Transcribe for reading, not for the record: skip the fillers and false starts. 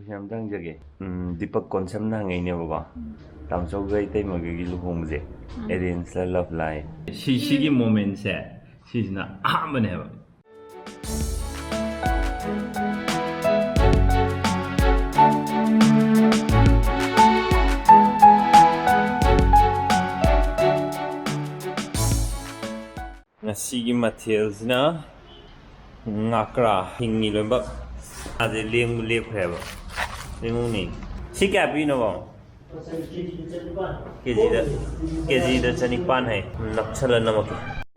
ꯌꯥꯝ ꯇꯪꯖꯒꯦ ꯗꯤꯄꯛ ꯀꯣꯟꯁꯝꯅ ꯍꯪꯉꯛꯏꯅꯦꯕꯀꯣ ꯇꯥꯃꯣꯆꯧꯒ ꯏꯇꯩꯃꯒꯒꯤ ꯂꯨꯍꯣꯡꯕꯁꯦ ꯑꯦꯔꯦꯟꯖꯂ ꯂꯞ ꯂꯥꯏ ꯁꯤꯒꯤ ꯃꯣꯃꯦꯟꯁꯦ ꯁꯤꯁꯤꯅ ꯑꯍꯥꯟꯕꯅꯦꯕ ꯉꯁꯤꯒꯤ ꯃꯊꯦꯜꯁꯤꯅ ꯉꯥꯀ꯭ꯔꯥ ꯍꯤꯡꯉꯤ ꯂꯣꯏꯅꯃꯛ ꯑꯗꯩ ꯂꯦꯡꯕ ꯂꯦꯞꯈ꯭ꯔꯦꯕ ꯂꯦꯡꯉꯨꯅꯤ ꯁꯤ ꯀꯌꯥ ꯄꯤꯅꯣꯕꯣ ꯀꯦꯖꯤꯗ ꯆꯅꯤꯄꯥꯟ ꯍꯥꯏ ꯅꯞꯁꯜꯂ ꯅꯝꯃꯛꯀꯦ